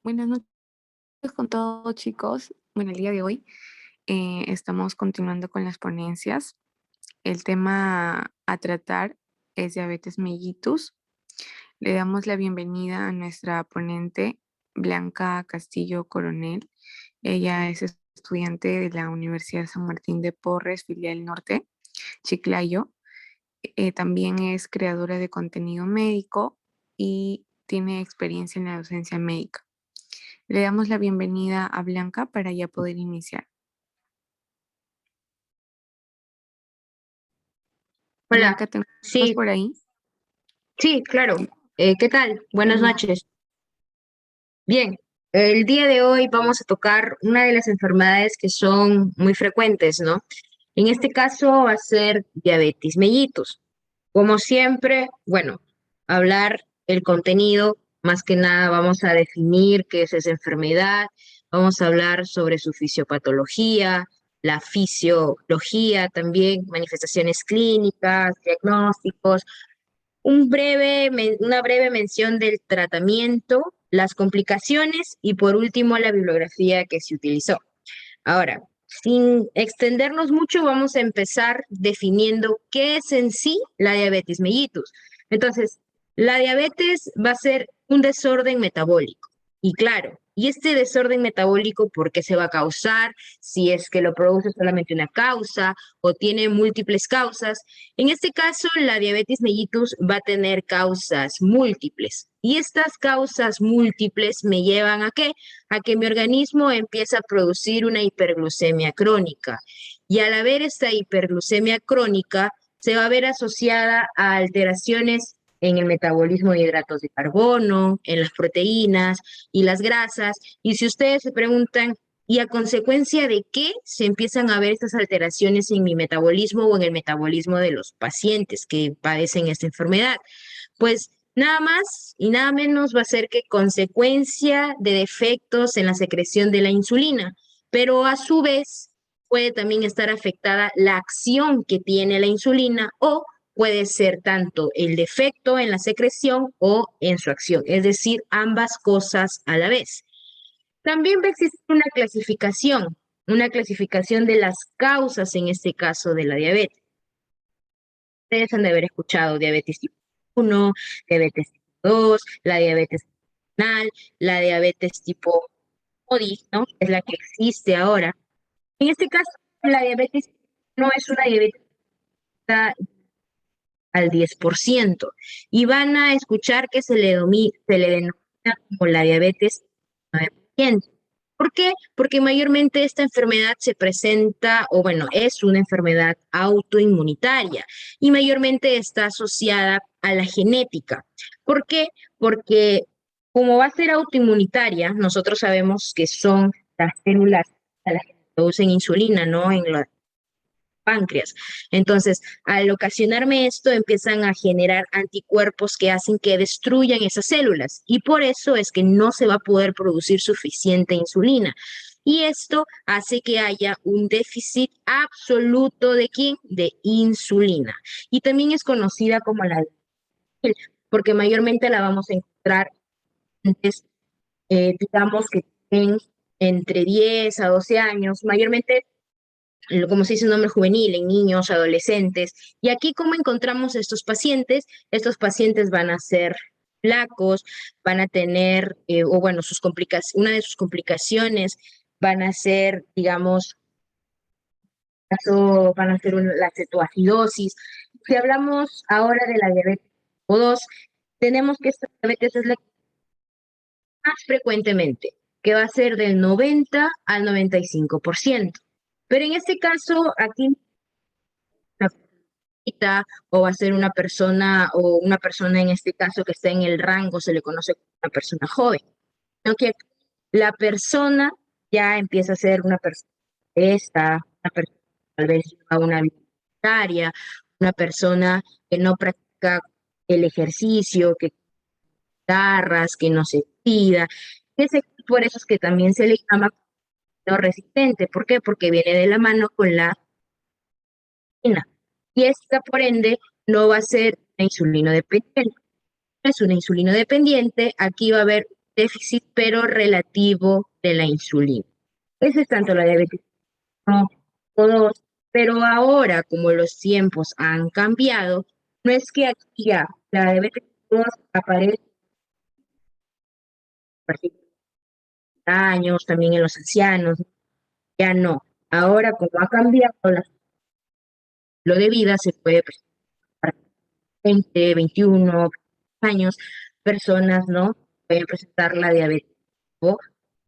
Buenas noches con todos, chicos. Bueno, el día de hoy estamos continuando con las ponencias. El tema a tratar es diabetes mellitus. Le damos la bienvenida a nuestra ponente, Blanca Castillo Coronel. Ella es estudiante de la Universidad San Martín de Porres, filial Norte, Chiclayo. También es creadora de contenido médico y tiene experiencia en la docencia médica. Le damos la bienvenida a Blanca para ya poder iniciar. Hola, Blanca, ¿te encuentras sí, por ahí? sí, claro. ¿Qué tal? Buenas Ya. noches. Bien, el día de hoy vamos a tocar una de las enfermedades que son muy frecuentes, ¿no? En este caso va a ser diabetes mellitus. Como siempre, bueno, hablar el contenido, más que nada vamos a definir qué es esa enfermedad, vamos a hablar sobre su fisiopatología, la fisiología también, manifestaciones clínicas, diagnósticos, una breve mención del tratamiento, las complicaciones y por último la bibliografía que se utilizó. Ahora, sin extendernos mucho, vamos a empezar definiendo qué es en sí la diabetes mellitus. Entonces, la diabetes va a ser un desorden metabólico. Y claro, ¿y este desorden metabólico por qué se va a causar? Si es que lo produce solamente una causa o tiene múltiples causas. En este caso, la diabetes mellitus va a tener causas múltiples. Y estas causas múltiples me llevan ¿a qué? A que mi organismo empieza a producir una hiperglucemia crónica. Y al haber esta hiperglucemia crónica, se va a ver asociada a alteraciones en el metabolismo de hidratos de carbono, en las proteínas y las grasas. Y si ustedes se preguntan, ¿y a consecuencia de qué se empiezan a ver estas alteraciones en mi metabolismo o en el metabolismo de los pacientes que padecen esta enfermedad? Pues nada más y nada menos va a ser que consecuencia de defectos en la secreción de la insulina, pero a su vez puede también estar afectada la acción que tiene la insulina o puede ser tanto el defecto en la secreción o en su acción, es decir, ambas cosas a la vez. También va a existir una clasificación de las causas en este caso de la diabetes. Ustedes han de haber escuchado diabetes tipo 1, diabetes tipo 2, la diabetes renal, la diabetes tipo ODI, ¿no? Es la que existe ahora. En este caso, la diabetes no es una diabetes que está al 10% y van a escuchar que se le denomina como la diabetes 9%. ¿Por qué? Porque mayormente esta enfermedad se presenta, o bueno, es una enfermedad autoinmunitaria y mayormente está asociada a la genética. ¿Por qué? Porque como va a ser autoinmunitaria, nosotros sabemos que son las células a las que producen insulina, ¿no? En la páncreas. Entonces, al ocasionarme esto, empiezan a generar anticuerpos que hacen que destruyan esas células y por eso es que no se va a poder producir suficiente insulina. Y esto hace que haya un déficit absoluto de ¿quién? De insulina. Y también es conocida como la porque mayormente la vamos a encontrar antes, digamos que en entre 10 a 12 años, mayormente como se dice, un nombre juvenil, en niños, adolescentes. Y aquí, ¿cómo encontramos estos pacientes? Estos pacientes van a ser flacos, van a tener, o bueno, una de sus complicaciones van a ser, digamos, van a ser la cetoacidosis. Si hablamos ahora de la diabetes tipo 2, tenemos que esta diabetes es la que más frecuentemente, que va a ser del 90 al 95%. Pero en este caso, aquí o va a ser una persona o una persona en este caso que está en el rango, se le conoce como una persona joven, ¿no? Que la persona ya empieza a ser una persona una persona tal vez a una vida sedentaria, una persona que no practica el ejercicio, que garras, que no se cuida. Por eso es que también se le llama no resistente. ¿Por qué? Porque viene de la mano con la insulina. Y esta, por ende, no va a ser una insulino dependiente. Es una insulino dependiente, aquí va a haber déficit, pero relativo de la insulina. Ese es tanto la diabetes 1 o 2, pero ahora, como los tiempos han cambiado, no es que aquí ya la diabetes 2 aparece a partir de años, también en los ancianos, ya no. Ahora, como ha cambiado lo de vida, se puede presentar 20, 21 años, personas, ¿no? Pueden presentar la diabetes tipo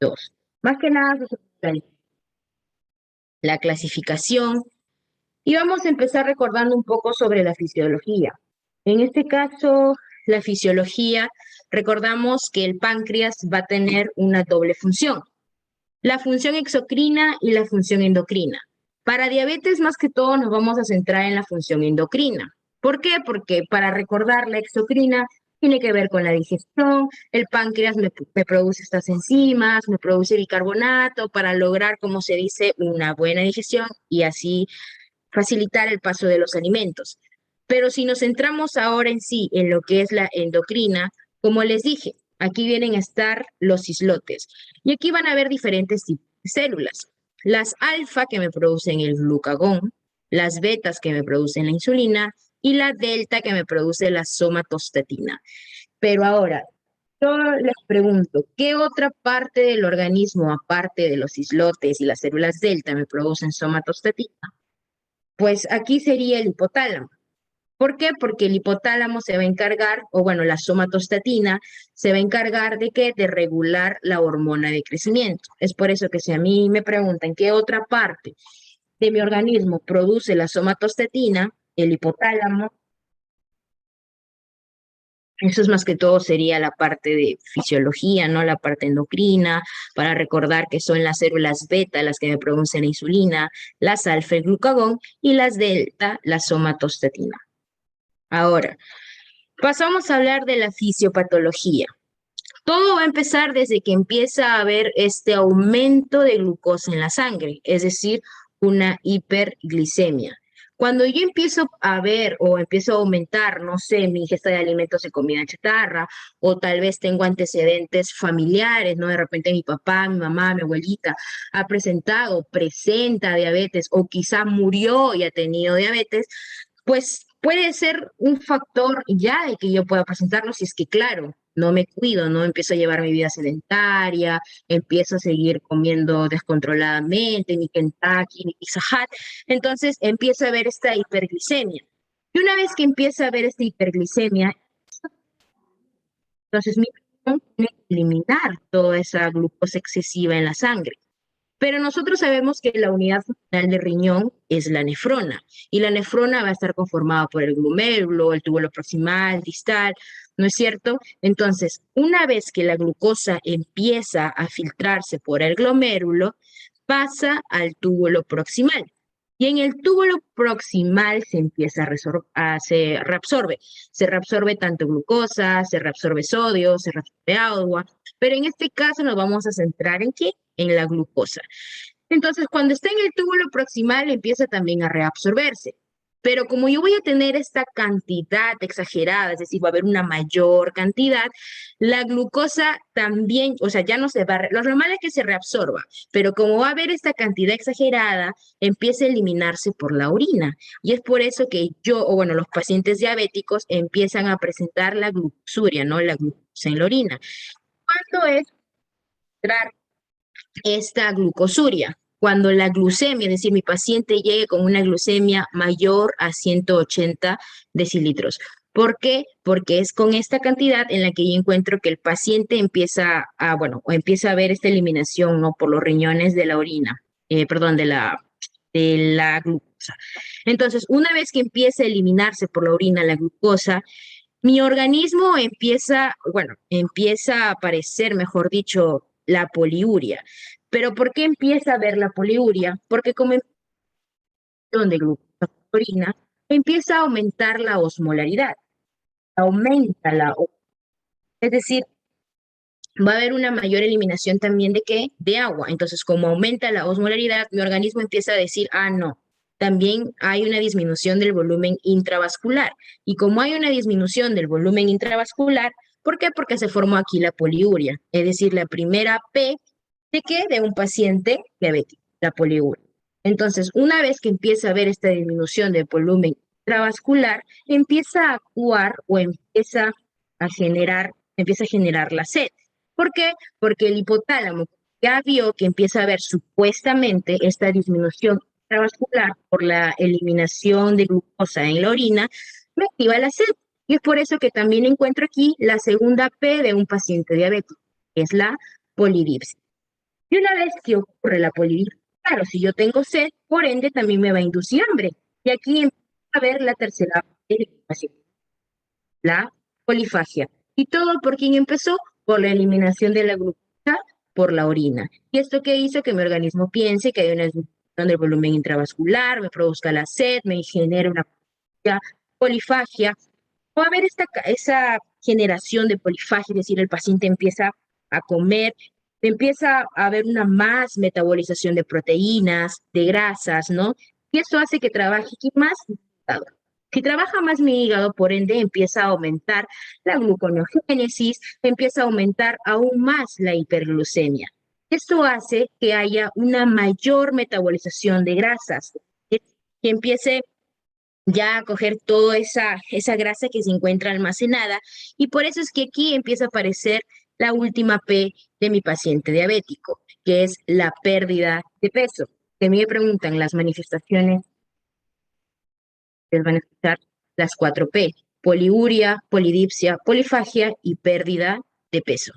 2. Más que nada, la clasificación. Y vamos a empezar recordando un poco sobre la fisiología. En este caso, la fisiología, recordamos que el páncreas va a tener una doble función, la función exocrina y la función endocrina. Para diabetes, más que todo, nos vamos a centrar en la función endocrina. ¿Por qué? Porque para recordar la exocrina tiene que ver con la digestión, el páncreas me produce estas enzimas, me produce bicarbonato para lograr, como se dice, una buena digestión y así facilitar el paso de los alimentos. Pero si nos centramos ahora en sí, en lo que es la endocrina, como les dije, aquí vienen a estar los islotes. Y aquí van a haber diferentes tipos de células. Las alfa que me producen el glucagón, las betas que me producen la insulina y la delta que me produce la somatostatina. Pero ahora, yo les pregunto, ¿qué otra parte del organismo, aparte de los islotes y las células delta, me producen somatostatina? Pues aquí sería el hipotálamo. ¿Por qué? Porque el hipotálamo se va a encargar, o bueno, la somatostatina se va a encargar de qué? De regular la hormona de crecimiento. Es por eso que si a mí me preguntan qué otra parte de mi organismo produce la somatostatina, el hipotálamo, eso es más que todo sería la parte de fisiología, ¿no? La parte endocrina, para recordar que son las células beta las que me producen la insulina, las alfa el glucagón y las delta la somatostatina. Ahora, pasamos a hablar de la fisiopatología. Todo va a empezar desde que empieza a haber este aumento de glucosa en la sangre, es decir, una hiperglicemia. Cuando yo empiezo a ver o empiezo a aumentar, no sé, mi ingesta de alimentos de comida chatarra, o tal vez tengo antecedentes familiares, ¿no? De repente mi papá, mi mamá, mi abuelita ha presentado, presenta diabetes, o quizá murió y ha tenido diabetes, pues puede ser un factor ya de que yo pueda presentarlo si es que, claro, no me cuido, no empiezo a llevar mi vida sedentaria, empiezo a seguir comiendo descontroladamente, ni Kentucky, ni Pizza Hut, entonces empiezo a ver esta hiperglicemia. Y una vez que empieza a ver esta hiperglicemia, entonces mi cuerpo tiene que eliminar toda esa glucosa excesiva en la sangre. Pero nosotros sabemos que la unidad funcional del riñón es la nefrona, y la nefrona va a estar conformada por el glomérulo, el túbulo proximal, distal, ¿no es cierto? Entonces, una vez que la glucosa empieza a filtrarse por el glomérulo, pasa al túbulo proximal. Y en el túbulo proximal se empieza se reabsorbe tanto glucosa, se reabsorbe sodio, se reabsorbe agua, pero en este caso nos vamos a centrar en qué, en la glucosa. Entonces, cuando está en el túbulo proximal, empieza también a reabsorberse. Pero como yo voy a tener esta cantidad exagerada, es decir, va a haber una mayor cantidad, la glucosa también, o sea, ya no se va, lo normal es que se reabsorba, pero como va a haber esta cantidad exagerada, empieza a eliminarse por la orina. Y es por eso que yo, o bueno, los pacientes diabéticos empiezan a presentar la glucosuria, ¿no? La glucosa en la orina. ¿Cuándo es esta glucosuria? Cuando la glucemia, es decir, mi paciente llegue con una glucemia mayor a 180 decilitros. ¿Por qué? Porque es con esta cantidad en la que yo encuentro que el paciente empieza a, bueno, o empieza a ver esta eliminación, ¿no? Por los riñones de la orina, perdón, de la glucosa. Entonces, una vez que empieza a eliminarse por la orina la glucosa, mi organismo empieza, bueno, empieza a aparecer, mejor dicho, la poliuria. ¿Pero por qué empieza a ver la poliuria? Porque como de glucosa en la orina, empieza a aumentar la osmolaridad, aumenta es decir, va a haber una mayor eliminación también de qué? De agua. Entonces, como aumenta la osmolaridad, mi organismo empieza a decir, ah, no, también hay una disminución del volumen intravascular. Y como hay una disminución del volumen intravascular, ¿Por qué? Porque se formó aquí la poliuria, es decir, la primera P de qué? De un paciente diabético, la poliuria. Entonces, una vez que empieza a haber esta disminución del volumen intravascular, empieza a actuar o empieza a generar la sed. ¿Por qué? Porque el hipotálamo ya vio que empieza a haber supuestamente esta disminución intravascular por la eliminación de glucosa en la orina, me activa la sed. Y es por eso que también encuentro aquí la segunda P de un paciente diabético, que es la polidipsia. Y una vez que ocurre la polidipsia, claro, si yo tengo sed, por ende también me va a inducir hambre. Y aquí empieza a ver la tercera P de un paciente, la polifagia. ¿Y todo por quién empezó? Por la eliminación de la glucosa por la orina. ¿Y esto qué hizo? Que mi organismo piense que hay una disminución del volumen intravascular, me produzca la sed, me genere una polifagia. Va a haber esa generación de polifagia, es decir, el paciente empieza a comer, empieza a haber una más metabolización de proteínas, de grasas, ¿no? Y eso hace que trabaje más mi hígado. Si trabaja más mi hígado, por ende, empieza a aumentar la gluconeogénesis, empieza a aumentar aún más la hiperglucemia. Esto hace que haya una mayor metabolización de grasas, que empiece ya a coger toda esa grasa que se encuentra almacenada, y por eso es que aquí empieza a aparecer la última P de mi paciente diabético, que es la pérdida de peso. Que me preguntan las manifestaciones, les van a escuchar las 4 P: poliuria, polidipsia, polifagia y pérdida de peso.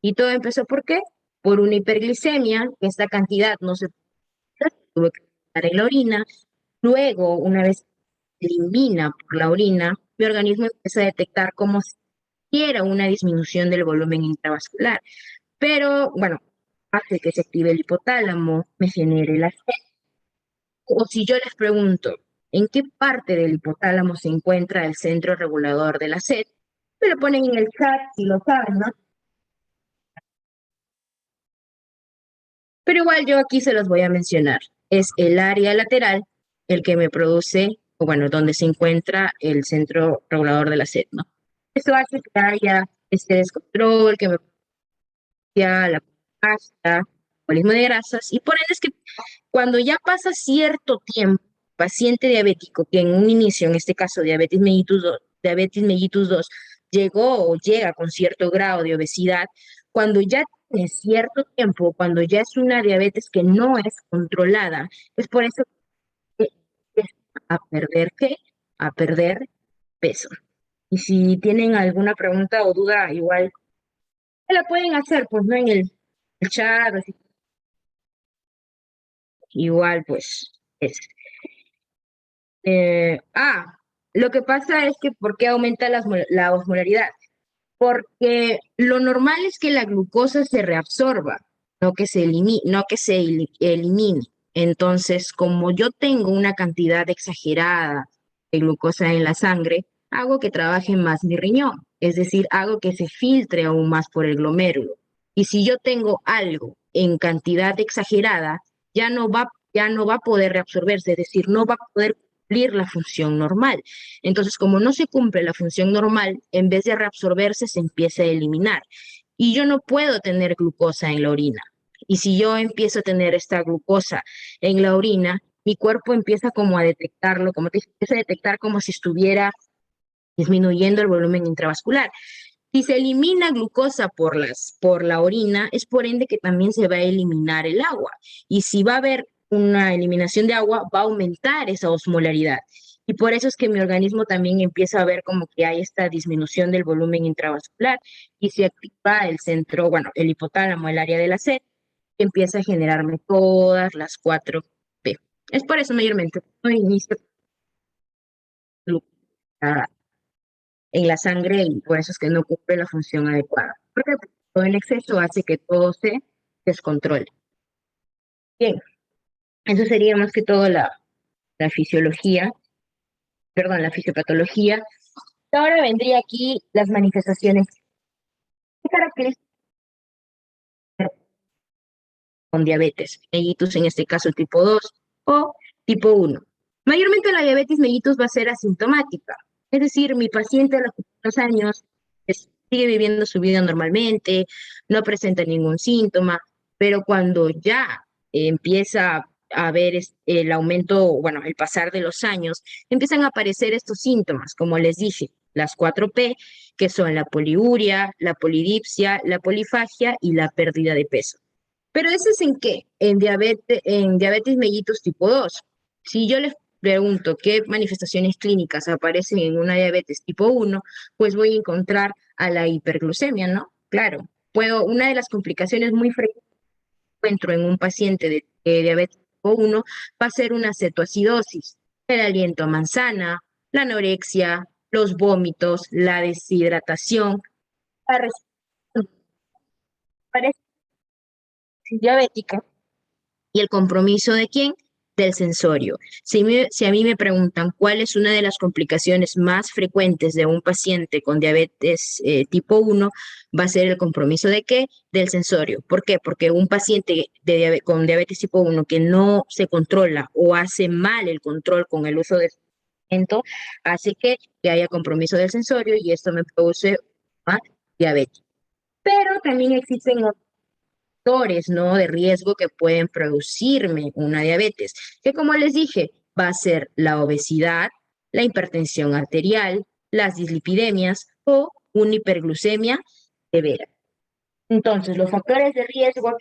Y todo empezó ¿por qué? Por una hiperglicemia, que esta cantidad no se tuvo que estar en la orina. Luego, una vez elimina por la orina, mi organismo empieza a detectar como si hubiera una disminución del volumen intravascular. Pero, bueno, hace que se active el hipotálamo, me genere la sed. O si yo les pregunto, ¿en qué parte del hipotálamo se encuentra el centro regulador de la sed? Me lo ponen en el chat si lo saben, ¿no? Pero igual yo aquí se los voy a mencionar. Es el área lateral el que me produce, o bueno, donde se encuentra el centro regulador de la sed, ¿no? Eso hace que haya este descontrol, que me produzca la pasta, metabolismo de grasas, y por ende es que cuando ya pasa cierto tiempo, paciente diabético, que en un inicio, en este caso diabetes mellitus 2, llegó o llega con cierto grado de obesidad, cuando ya tiene cierto tiempo, cuando ya es una diabetes que no es controlada, es por eso que empieza a perder ¿qué? A perder peso. Y si tienen alguna pregunta o duda, igual la pueden hacer, pues no en el chat, así, igual pues es. Eh, ah, lo que pasa es que ¿por qué aumenta la osmolaridad? Porque lo normal es que la glucosa se reabsorba, no que se elimine. Entonces, como yo tengo una cantidad exagerada de glucosa en la sangre, hago que trabaje más mi riñón, es decir, hago que se filtre aún más por el glomérulo. Y si yo tengo algo en cantidad exagerada, ya no va a poder reabsorberse, es decir, no va a poder cumplir la función normal. Entonces, como no se cumple la función normal, en vez de reabsorberse, se empieza a eliminar. Y yo no puedo tener glucosa en la orina. Y si yo empiezo a tener esta glucosa en la orina, mi cuerpo empieza como a detectarlo, como te empieza a detectar como si estuviera disminuyendo el volumen intravascular. Si se elimina glucosa por la orina, es por ende que también se va a eliminar el agua. Y si va a haber una eliminación de agua, va a aumentar esa osmolaridad. Y por eso es que mi organismo también empieza a ver como que hay esta disminución del volumen intravascular y se activa el centro, bueno, el hipotálamo, el área de la sed, que empieza a generarme todas las 4 P. Es por eso mayormente no inicio glucosa en la sangre y por eso es que no cumple la función adecuada. Porque todo el exceso hace que todo se descontrole. Bien, eso sería más que todo la fisiología, perdón, la fisiopatología. Ahora vendría aquí las manifestaciones. ¿Qué características con diabetes mellitus, en este caso tipo 2 o tipo 1? Mayormente la diabetes mellitus va a ser asintomática, es decir, mi paciente a los años sigue viviendo su vida normalmente, no presenta ningún síntoma, pero cuando ya empieza a ver el aumento, bueno, el pasar de los años, empiezan a aparecer estos síntomas, como les dije, las 4P, que son la poliuria, la polidipsia, la polifagia y la pérdida de peso. Pero ¿eso es en qué? En diabetes mellitus tipo 2. Si yo les pregunto qué manifestaciones clínicas aparecen en una diabetes tipo 1, pues voy a encontrar a la hiperglucemia, ¿no? Claro, una de las complicaciones muy frecuentes que encuentro en un paciente de diabetes tipo 1 va a ser una cetoacidosis, el aliento a manzana, la anorexia, los vómitos, la deshidratación, la respuesta diabética. ¿Y el compromiso de quién? Del sensorio. Si a mí me preguntan cuál es una de las complicaciones más frecuentes de un paciente con diabetes tipo 1, va a ser el compromiso de qué? Del sensorio. ¿Por qué? Porque un paciente con diabetes tipo 1 que no se controla o hace mal el control con el uso de medicamento, hace que haya compromiso del sensorio y esto me produce diabetes. Pero también existen factores, ¿no? De riesgo que pueden producirme una diabetes, que como les dije, va a ser la obesidad, la hipertensión arterial, las dislipidemias o una hiperglucemia severa. Entonces, los factores de riesgo,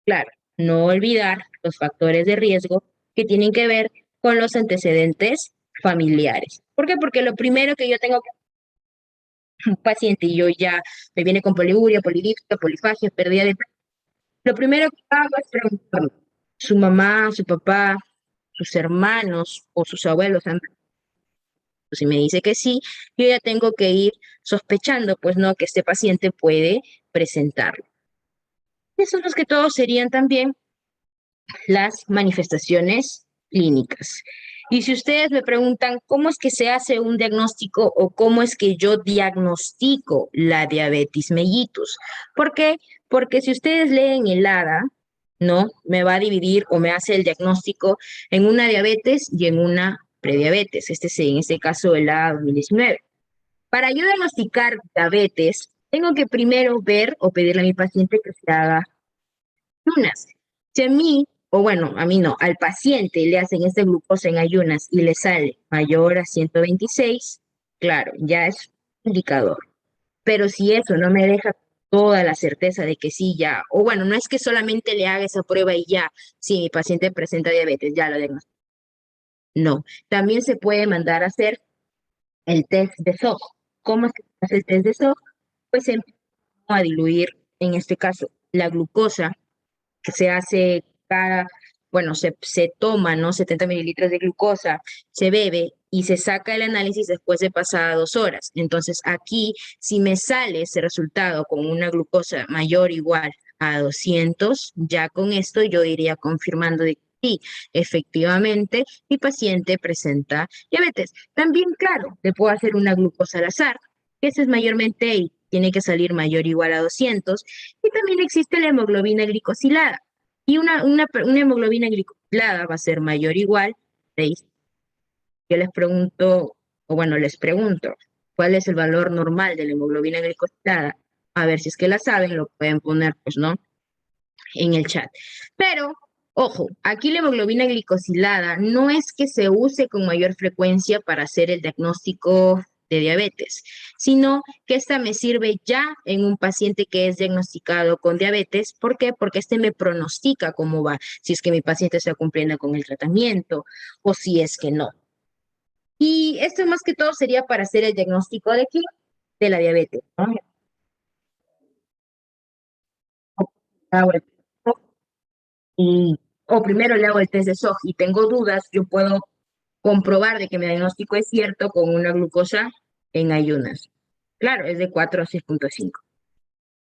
claro, no olvidar los factores de riesgo que tienen que ver con los antecedentes familiares. ¿Por qué? Porque lo primero que yo tengo que un paciente y yo ya me viene con poliuria, polidipsia, polifagia, pérdida de peso, lo primero que hago es preguntarle, su mamá, su papá, sus hermanos o sus abuelos han. Si me dice que sí, yo ya tengo que ir sospechando, pues no, que este paciente puede presentarlo. Esos los que todos serían también las manifestaciones clínicas. Y si ustedes me preguntan cómo es que se hace un diagnóstico o cómo es que yo diagnostico la diabetes mellitus, ¿por qué? Porque si ustedes leen el ADA, ¿no? Me va a dividir o me hace el diagnóstico en una diabetes y en una prediabetes. En este caso el ADA 2019. Para yo diagnosticar diabetes, tengo que primero ver o pedirle a mi paciente que se haga ayunas. Si a mí, o bueno, a mí no, al paciente le hacen este glucosa en ayunas y le sale mayor a 126, claro, ya es indicador. Pero si eso no me deja toda la certeza de que sí, ya, o bueno, no es que solamente le haga esa prueba y ya, si mi paciente presenta diabetes, ya lo diagnostico. No, también se puede mandar a hacer el test de SOG. ¿Cómo es que se hace el test de SOG? Pues se empieza a diluir, en este caso, la glucosa que se hace bueno, se toma, ¿no? 70 mililitros de glucosa, se bebe y se saca el análisis después de pasadas 2 horas. Entonces, aquí, si me sale ese resultado con una glucosa mayor o igual a 200, ya con esto yo iría confirmando de que sí, efectivamente, mi paciente presenta diabetes. También, claro, le puedo hacer una glucosa al azar, que ese es mayormente y tiene que salir mayor o igual a 200. Y también existe la hemoglobina glicosilada. Y una hemoglobina glicosilada va a ser mayor o igual a 6. Yo les pregunto, o bueno, les pregunto, ¿cuál es el valor normal de la hemoglobina glicosilada? A ver si es que la saben, lo pueden poner, pues, ¿no? En el chat. Pero, ojo, aquí la hemoglobina glicosilada no es que se use con mayor frecuencia para hacer el diagnóstico de diabetes, sino que esta me sirve ya en un paciente que es diagnosticado con diabetes. ¿Por qué? Porque este me pronostica cómo va, si es que mi paciente está cumpliendo con el tratamiento o si es que no. Y esto más que todo sería para hacer el diagnóstico de qué? De la diabetes, ¿no? Y, o primero le hago el test de SOG y tengo dudas, yo puedo comprobar de que mi diagnóstico es cierto con una glucosa en ayunas. Claro, es de 4 a 6,5.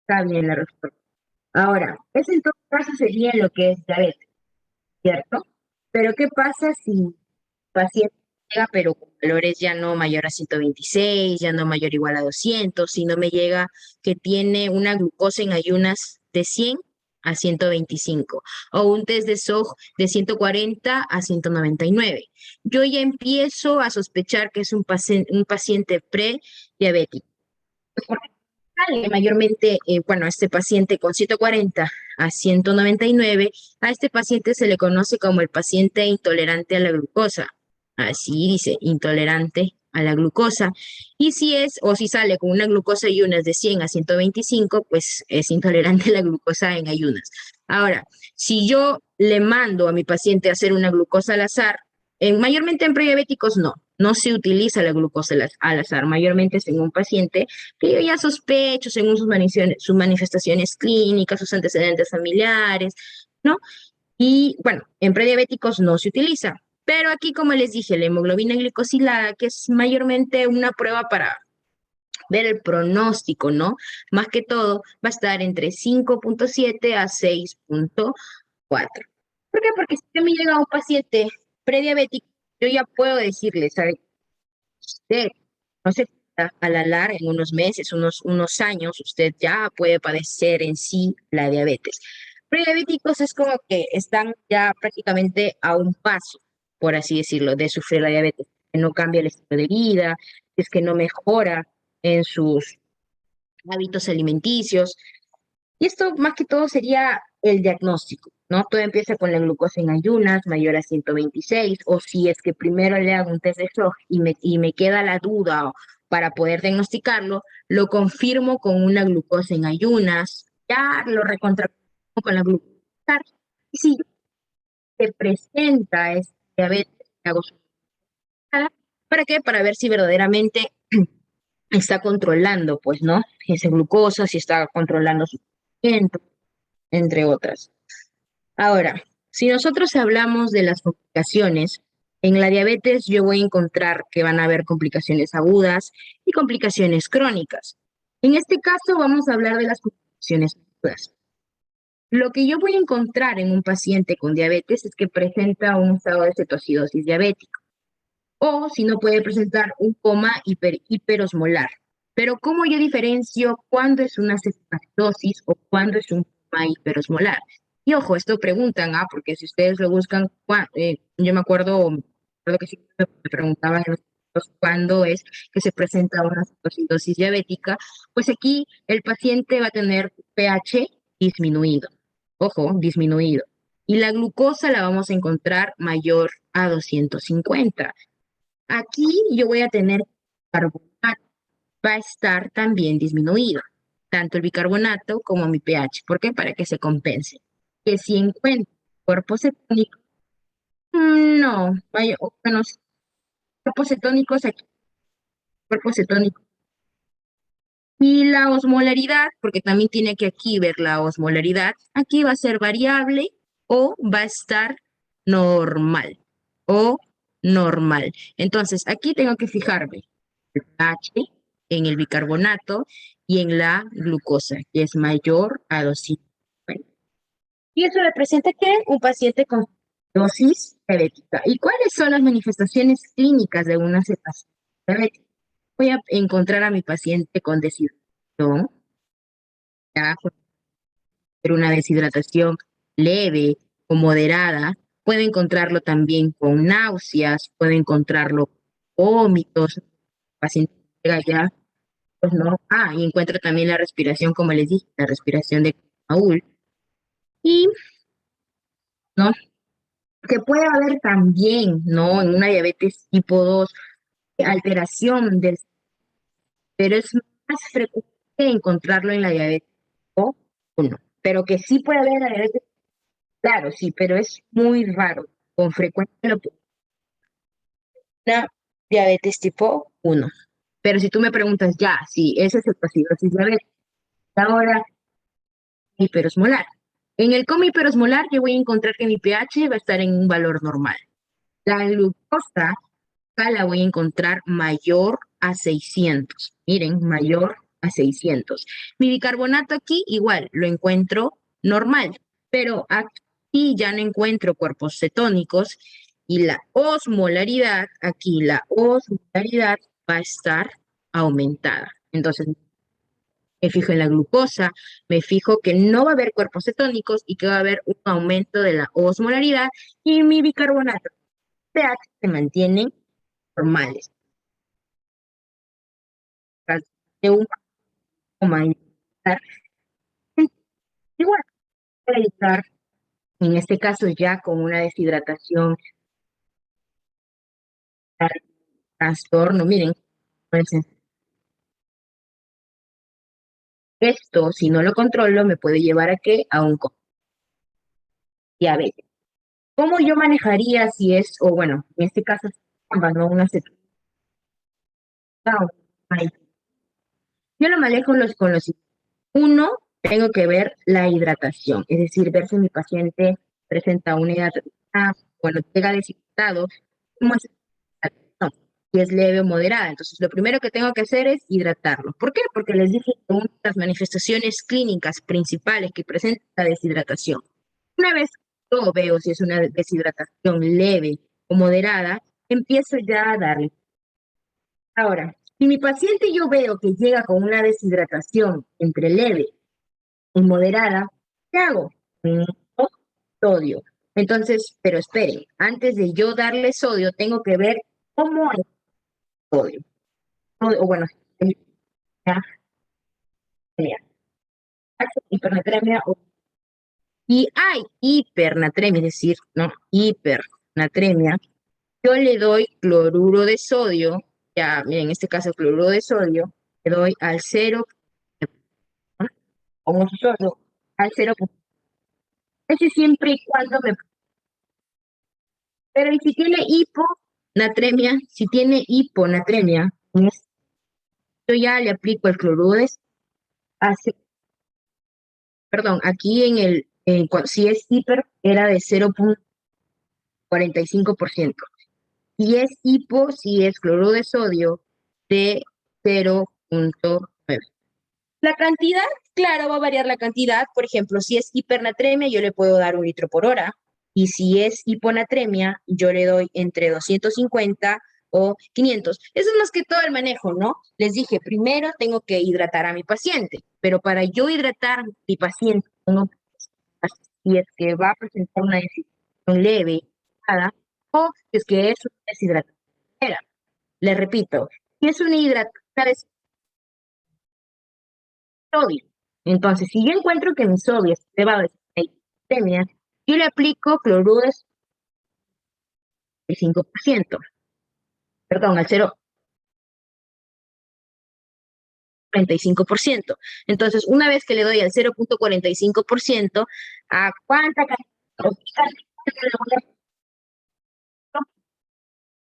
Está bien la respuesta. Ahora, eso en todo caso sería lo que es diabetes, ¿cierto? Pero ¿qué pasa si el paciente llega, pero con valores ya no mayor a 126, ya no mayor o igual a 200, si no me llega que tiene una glucosa en ayunas de 100? a 125 o un test de SOG de 140 a 199. Yo ya empiezo a sospechar que es un paciente prediabético. Mayormente, bueno, este paciente con 140 a 199, a este paciente se le conoce como el paciente intolerante a la glucosa. Así dice, intolerante a la glucosa. Y si es, o si sale con una glucosa ayunas de 100 a 125, pues es intolerante a la glucosa en ayunas. Ahora, si yo le mando a mi paciente a hacer una glucosa al azar, mayormente en prediabéticos no se utiliza la glucosa al azar, mayormente es en un paciente que yo ya sospecho según sus manifestaciones clínicas, sus antecedentes familiares, ¿no? Y bueno, en prediabéticos no se utiliza. Pero aquí, como les dije, la hemoglobina glicosilada, que es mayormente una prueba para ver el pronóstico, ¿no? Más que todo, va a estar entre 5.7 a 6.4. ¿Por qué? Porque si me llega un paciente prediabético, yo ya puedo decirle, ¿sabe? Usted no se a la larga, en unos meses, unos años, usted ya puede padecer en sí la diabetes. Prediabéticos es como que están ya prácticamente a un paso, por así decirlo, de sufrir la diabetes, que no cambia el estilo de vida, es que no mejora en sus hábitos alimenticios. Y esto más que todo sería el diagnóstico, ¿no? Todo empieza con la glucosa en ayunas mayor a 126, o si es que primero le hago un test de shock y me queda la duda para poder diagnosticarlo, lo confirmo con una glucosa en ayunas, ya lo recontra con la glucosa. Y si se presenta este diabetes, hago su ¿para qué? Para ver si verdaderamente está controlando, pues, ¿no? Esa glucosa, si está controlando su movimiento, entre otras. Ahora, si nosotros hablamos de las complicaciones, en la diabetes yo voy a encontrar que van a haber complicaciones agudas y complicaciones crónicas. En este caso vamos a hablar de las complicaciones agudas. Lo que yo voy a encontrar en un paciente con diabetes es que presenta un estado de cetoacidosis diabética o si no puede presentar un coma hiperosmolar. Pero ¿cómo yo diferencio cuándo es una cetoacidosis o cuándo es un coma hiperosmolar? Y ojo, esto preguntan, porque si ustedes lo buscan, yo me acuerdo que sí me preguntaban en los cursos cuándo es que se presenta una cetoacidosis diabética, pues aquí el paciente va a tener pH disminuido, ojo, disminuido. Y la glucosa la vamos a encontrar mayor a 250. Aquí yo voy a tener carbonato, va a estar también disminuido, tanto el bicarbonato como mi pH. ¿Por qué? Para que se compense. Que si encuentro cuerpos cetónicos, no, vaya, bueno, cuerpos cetónicos aquí, cuerpos cetónicos. Y la osmolaridad, porque también tiene que aquí ver la osmolaridad, aquí va a ser variable o va a estar normal o normal. Entonces, aquí tengo que fijarme el pH en el bicarbonato y en la glucosa, que es mayor a 200. Y eso representa que un paciente con dosis diabética. ¿Y cuáles son las manifestaciones clínicas de una cefación diabética? Voy a encontrar a mi paciente con deshidratación, ya, una deshidratación leve o moderada. Puede encontrarlo también con náuseas, puede encontrarlo con vómitos, paciente llega ya, pues no. Y encuentra también la respiración, como les dije, la respiración de Paul. Y, ¿no? Que puede haber también, ¿no? En una diabetes tipo 2 alteración del, pero es más frecuente encontrarlo en la diabetes tipo 1. Pero que sí puede haber la diabetes, claro, sí, pero es muy raro. Con frecuencia lo puede una diabetes tipo 1. Pero si tú me preguntas ya, si ese es el pacidosis diabética, ahora hiperosmolar. En el coma hiperosmolar yo voy a encontrar que mi pH va a estar en un valor normal. La glucosa la voy a encontrar mayor a 600. Miren, mayor a 600. Mi bicarbonato aquí igual lo encuentro normal, pero aquí ya no encuentro cuerpos cetónicos y la osmolaridad, aquí la osmolaridad va a estar aumentada. Entonces, me fijo en la glucosa, me fijo que no va a haber cuerpos cetónicos y que va a haber un aumento de la osmolaridad y mi bicarbonato pH se mantienen normales. De un coma igual puede estar, en este caso ya con una deshidratación, trastorno, miren, pues, esto si no lo controlo me puede llevar a qué, a un diabetes. ¿Cómo yo manejaría si es, o bueno, en este caso, cuando una cetosis? Yo lo manejo con los. Uno, tengo que ver la hidratación, es decir, ver si mi paciente presenta una hidratación, bueno, llega deshidratado, cómo es la hidratación, si es leve o moderada. Entonces, lo primero que tengo que hacer es hidratarlo. ¿Por qué? Porque les dije que una de las manifestaciones clínicas principales que presenta la deshidratación. Una vez que yo veo si es una deshidratación leve o moderada, empiezo ya a darle. Ahora, si mi paciente yo veo que llega con una deshidratación entre leve y moderada, ¿qué hago? Mm, sodio. Entonces, pero esperen, antes de yo darle sodio, tengo que ver cómo es el sodio. O bueno, ya, ya, hipernatremia y hay hipernatremia, es decir, no, hipernatremia. Yo le doy cloruro de sodio, ya, miren, en este caso cloruro de sodio, le doy al 0, como sodio, al 0. Ese siempre y cuando me. Pero ¿y si tiene hiponatremia? Si tiene hiponatremia, yo ya le aplico el cloruro de perdón, aquí si es hiper, era de 0,45%. Y es hipo, si es cloruro de sodio, de 0,9. La cantidad, claro, va a variar la cantidad. Por ejemplo, si es hipernatremia, yo le puedo dar 1 litro por hora. Y si es hiponatremia, yo le doy entre 250 o 500. Eso es más que todo el manejo, ¿no? Les dije, primero tengo que hidratar a mi paciente, pero para yo hidratar a mi paciente, si es que va a presentar una deshidratación leve, nada, o si es que es una deshidratación severa. Les repito, si es una hidratación sodio. Entonces, si yo encuentro que mi sodio es elevado de 6, yo le aplico cloruro del 5%, perdón, al 0,45%. Entonces, una vez que le doy al 0,45%, ¿a cuánta cantidad?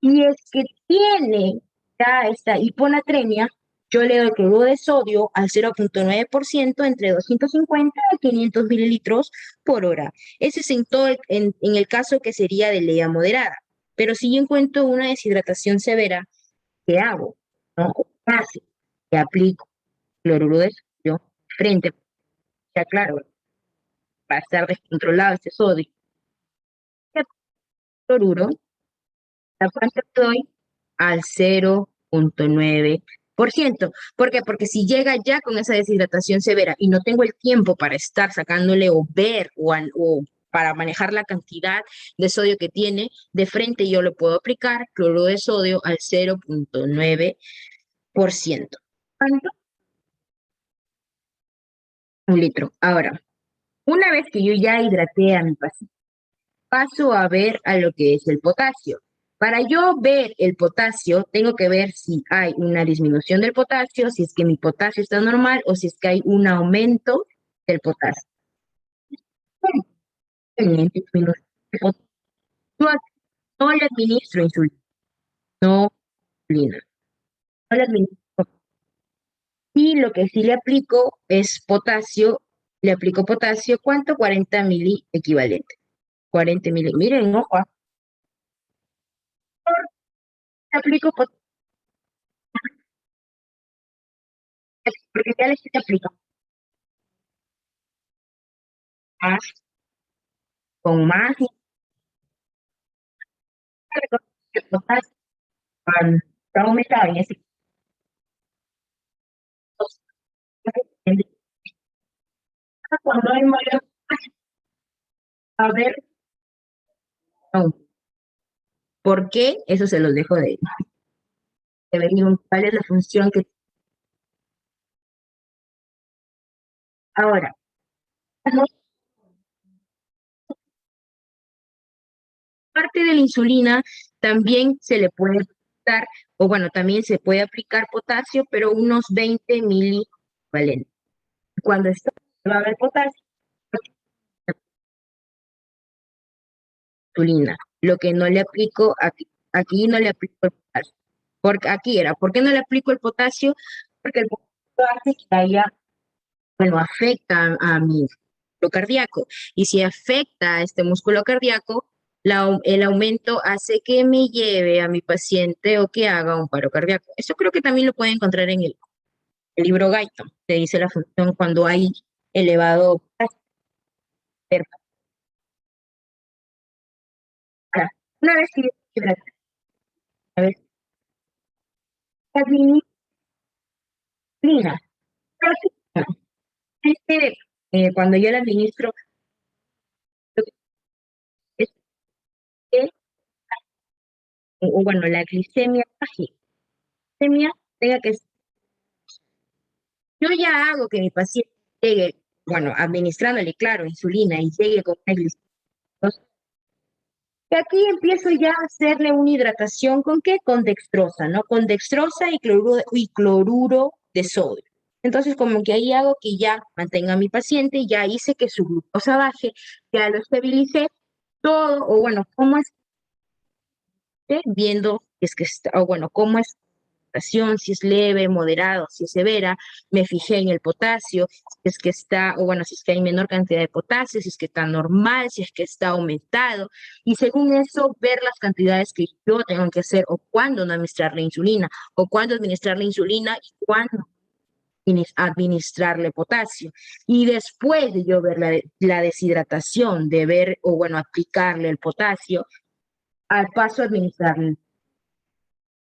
Si es que tiene ya esta hiponatremia, yo le doy cloruro de sodio al 0,9% entre 250 a 500 mililitros por hora. Ese es en el caso que sería de lea moderada. Pero si yo encuentro una deshidratación severa, ¿qué hago? ¿No? Fácil. Le aplico cloruro de sodio frente, ya claro, va a estar descontrolado este sodio. Cloruro, ¿a cuánto doy? Al 0,9%. ¿Por qué? Porque si llega ya con esa deshidratación severa y no tengo el tiempo para estar sacándole o ver o para manejar la cantidad de sodio que tiene, de frente yo le puedo aplicar cloruro de sodio al 0,9%. ¿Cuánto? 1 litro. Ahora, una vez que yo ya hidraté a mi paciente, paso a ver a lo que es el potasio. Para yo ver el potasio, tengo que ver si hay una disminución del potasio, si es que mi potasio está normal o si es que hay un aumento del potasio. Yo no le administro insulina, no insulina. No le administro. Y lo que sí le aplico es potasio, le aplico potasio, ¿cuánto? 40 mili equivalente. 40 mili, miren, ojo, le aplico potasio, porque ya le estoy aplicando más, con más potasio, está aumentado en ese Cuando hay mayor, a ver, no. ¿Por qué? Eso se los dejo de ver cuál es la función que ahora. Parte de la insulina también se le puede dar, o bueno, también se puede aplicar potasio, pero unos 20 milivalentes. Cuando está elevado el potasio, insulina. Lo que no le aplico aquí no le aplico el potasio. Porque aquí era, ¿por qué no le aplico el potasio? Porque el potasio hace que haya, bueno, afecta a mi músculo cardíaco. Y si afecta a este músculo cardíaco, el aumento hace que me lleve a mi paciente o que haga un paro cardíaco. Eso creo que también lo puede encontrar en el libro Guyton, te dice la función cuando hay elevado. Una vez que a ver, administrina, cuando yo la administro, es que, o bueno, la glicemia baje, glicemia tenga que, yo ya hago que mi paciente llegue, bueno, administrándole, claro, insulina y llegue con una glicemia. Y aquí empiezo ya a hacerle una hidratación ¿con qué? Con dextrosa, ¿no? Con dextrosa y cloruro de sodio. Entonces, como que ahí hago que ya mantenga a mi paciente, ya hice que su glucosa baje, ya lo estabilicé todo, o bueno, cómo es, viendo es que está, o bueno, cómo es si es leve, moderado, si es severa, me fijé en el potasio, si es que está, o bueno, si es que hay menor cantidad de potasio, si es que está normal, si es que está aumentado, y según eso, ver las cantidades que yo tengo que hacer, o cuándo no administrar la insulina, o cuándo administrar la insulina y cuándo administrarle potasio. Y después de yo ver la deshidratación, de ver, o bueno, aplicarle el potasio, al paso a administrarle.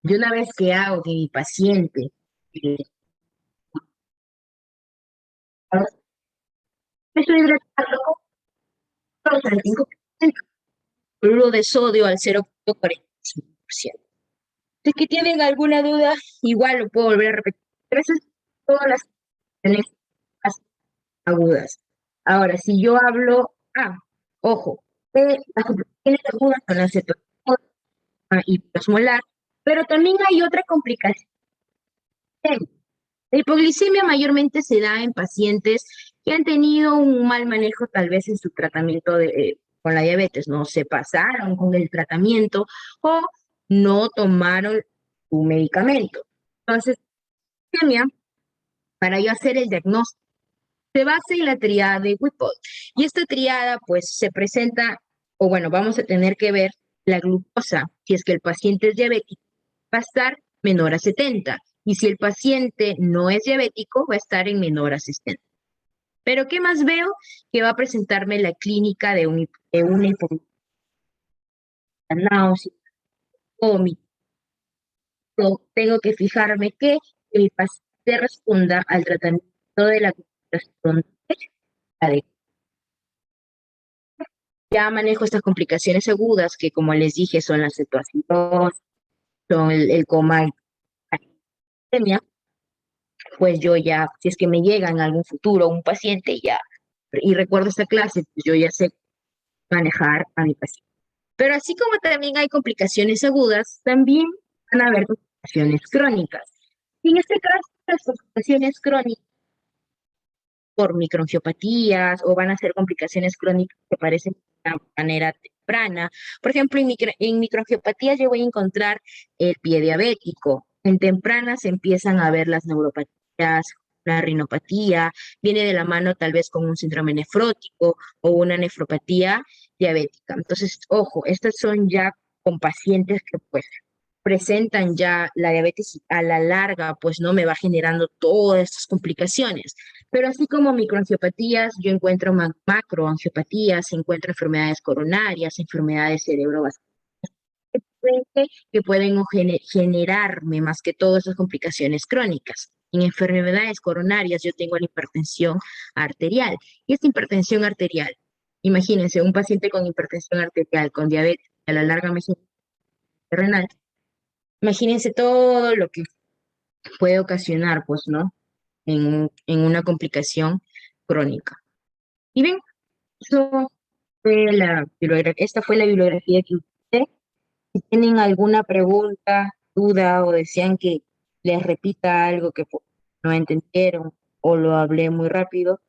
Y una vez que hago que mi paciente estoy hidratando con 35%, cloruro de sodio al 0,45%. Si es que tienen alguna duda, igual lo puedo volver a repetir. Gracias a todas las agudas. Ahora, si yo hablo, ojo, las complicaciones agudas son la cetosis hiposmolar, pero también hay otra complicación. La hipoglicemia mayormente se da en pacientes que han tenido un mal manejo tal vez en su tratamiento con la diabetes, no se pasaron con el tratamiento o no tomaron su medicamento. Entonces, glicemia, para yo hacer el diagnóstico, se basa en la triada de Whipple. Y esta triada pues se presenta, o bueno, vamos a tener que ver la glucosa, si es que el paciente es diabético, va a estar menor a 70. Y si el paciente no es diabético, va a estar en menor a 60. Pero ¿qué más veo? Que va a presentarme la clínica de una náusea, vómito. Tengo que fijarme que el paciente responda al tratamiento de la comunicación adecuada. Ya manejo estas complicaciones agudas que, como les dije, son la cetoacidosis, son el coma y la pues yo ya, si es que me llega en algún futuro un paciente ya, y recuerdo esta clase, pues yo ya sé manejar a mi paciente. Pero así como también hay complicaciones agudas, también van a haber complicaciones crónicas. Y en este caso, las complicaciones crónicas por microangiopatías o van a ser complicaciones crónicas que aparecen de una manera temprana. Por ejemplo, en microangiopatías yo voy a encontrar el pie diabético. En tempranas empiezan a ver las neuropatías, la rinopatía, viene de la mano tal vez con un síndrome nefrótico o una nefropatía diabética. Entonces, ojo, estas son ya con pacientes que pues presentan ya la diabetes y a la larga, pues no me va generando todas estas complicaciones. Pero así como microangiopatías, yo encuentro macroangiopatías, encuentro enfermedades coronarias, enfermedades cerebrovasculares que pueden generarme más que todo esas complicaciones crónicas. En enfermedades coronarias yo tengo la hipertensión arterial. Y esta hipertensión arterial, imagínense, un paciente con hipertensión arterial, con diabetes, a la larga renal, imagínense todo lo que puede ocasionar, pues, ¿no? En una complicación crónica. Y bien, eso fue esta fue la bibliografía que utilicé. Si tienen alguna pregunta, duda o desean que les repita algo que no entendieron o lo hablé muy rápido,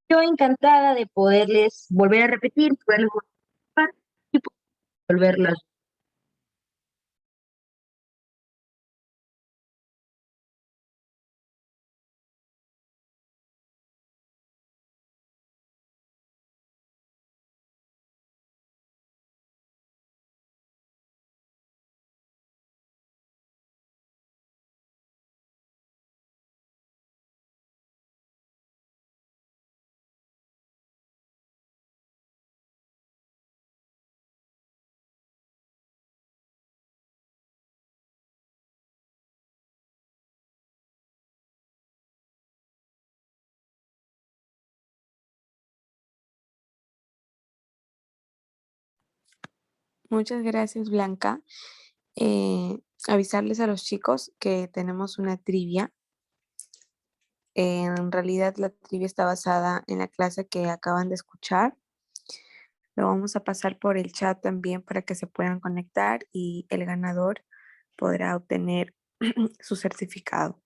yo encantada de poderles volver a repetir, poderles volver a y volverlas. Muchas gracias, Blanca. Avisarles a los chicos que tenemos una trivia. En realidad la trivia está basada en la clase que acaban de escuchar. Lo vamos a pasar por el chat también para que se puedan conectar y el ganador podrá obtener su certificado.